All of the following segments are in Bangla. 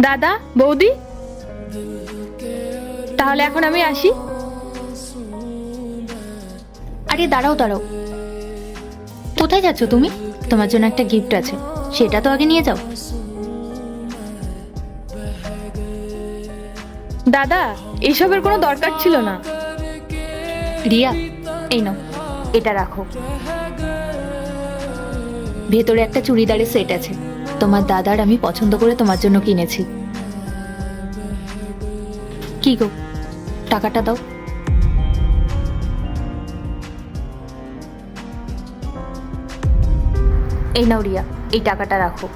দাদা, বৌদি, তাহলে এখন আমি আসি। আরে দাঁড়াও দাঁড়াও, কোথায় যাচ্ছ তুমি? তোমার জন্য একটা গিফট আছে, সেটা তো আগে নিয়ে যাও। দাদা, এসবের কোনো দরকার ছিল না। রিয়া, এই নাও, এটা রাখো। ভেতরে একটা চুড়িদারের সেট আছে, তোমার দাদার আমি পছন্দ করে তোমার জন্য কিনেছি। কি গো, টাকাটা দাও। এই নাও রিয়া, এই টাকাটা রাখো।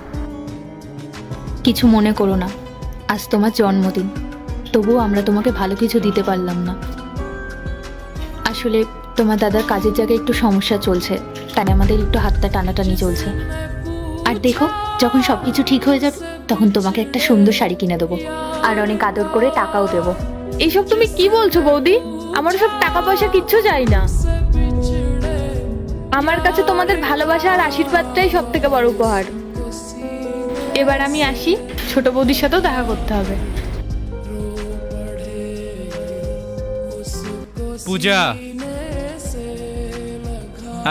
কিছু মনে করো না, আজ তোমার জন্মদিন, তবুও আমরা তোমাকে ভালো কিছু দিতে পারলাম না। আসলে তোমার দাদার কাজের জায়গায় একটু সমস্যা চলছে, তাই আমাদের একটু হাতটা টানাটানি চলছে। আর দেখো, যখন সবকিছু ঠিক হয়ে যাবে তখন তোমাকে একটা সুন্দর শাড়ি কিনে দেবো, আর অনেক আদর করে টাকাও দেবো। এইসব তুমি কি বলছো বৌদি? আমার সব টাকা পয়সা কিচ্ছু চাই না। আমার কাছে তোমাদের ভালোবাসা আর আশীর্বাদটাই সব থেকে বড় উপহার। এবার আমি আসি, ছোট বৌদির সাথেও দেখা করতে হবে। পূজা,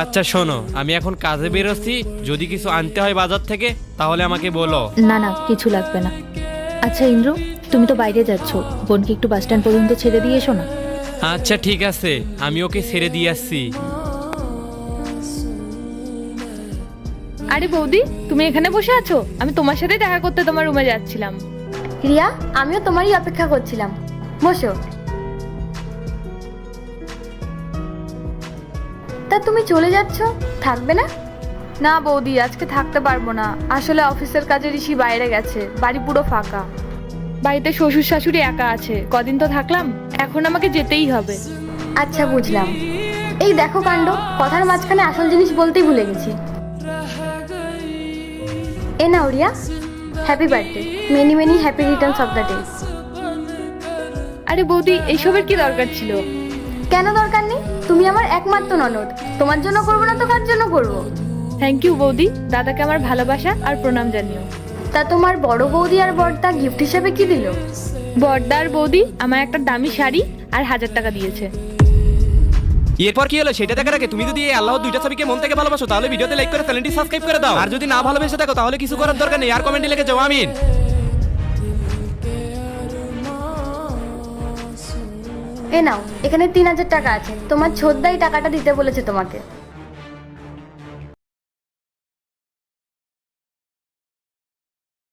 আচ্ছা শোনো, আমি এখন কাজে বেরোচ্ছি, যদি কিছু আনতে হয় বাজার থেকে তাহলে আমাকে বলো। না না, কিছু লাগবে না। আচ্ছা ইন্দ্র, তুমি তো বাইরে যাচ্ছ, বোনকে একটু বাস স্ট্যান্ড পর্যন্ত ছেড়ে দিয়ে এসো না। আচ্ছা ঠিক আছে, আমি ওকে ছেড়ে দিয়ে আসছি। আরে বৌদি, তুমি এখানে বসে আছো? আমি তোমার সাথে দেখা করতে তোমার রুমে যাচ্ছিলাম। রিয়া, আমিও তোমারই অপেক্ষা করছিলাম, বসো। তা তুমি চলে যাচ্ছ, থাকবে না? না বৌদি, আজকে থাকতে পারবো না। আসলে অফিসের কাজে ঋষি বাইরে গেছে, বাড়ি পুরো ফাঁকা। বাড়িতে শ্বশুর শাশুড়ি একা আছে, কদিন তো থাকলাম, এখন আমাকে যেতেই হবে। আচ্ছা বুঝলাম। এই দেখো কাণ্ড, কথার মাঝখানে আসল জিনিস বলতেই ভুলে গেছি। এ নাও Riya, happy birthday, many many happy returns of the day. আরে বৌদি, এইসবের কি দরকার ছিল? কেন দরকার নেই? তুমি আমার একমাত্র ননদ, তোমার জন্য করবো না তো কার জন্য করবো? থ্যাংক ইউ বৌদি, দাদাকে আমার ভালোবাসা আর প্রণাম জানিও। তা তোমার বড় বৌদি আর বড়দা গিফট হিসেবে কি দিল? বড়দা আর বৌদি আমার একটা দামি শাড়ি আর 1000 টাকা দিয়েছে। এরপর কি হলো সেটা দেখার আগে তুমি যদি এই আল্লাহর দুইটা ছবিকে মন থেকে ভালোবাসো তাহলে ভিডিওতে লাইক করে চ্যানেলটি সাবস্ক্রাইব করে দাও, আর যদি না ভালোবেসে থাকো তাহলে কিছু করার দরকার নেই, আর কমেন্টে লিখে যাও আমিন। এ নাও, এখানে 3000 টাকা আছে, তোমার ছোটদাই টাকাটা দিতে বলেছে তোমাকে।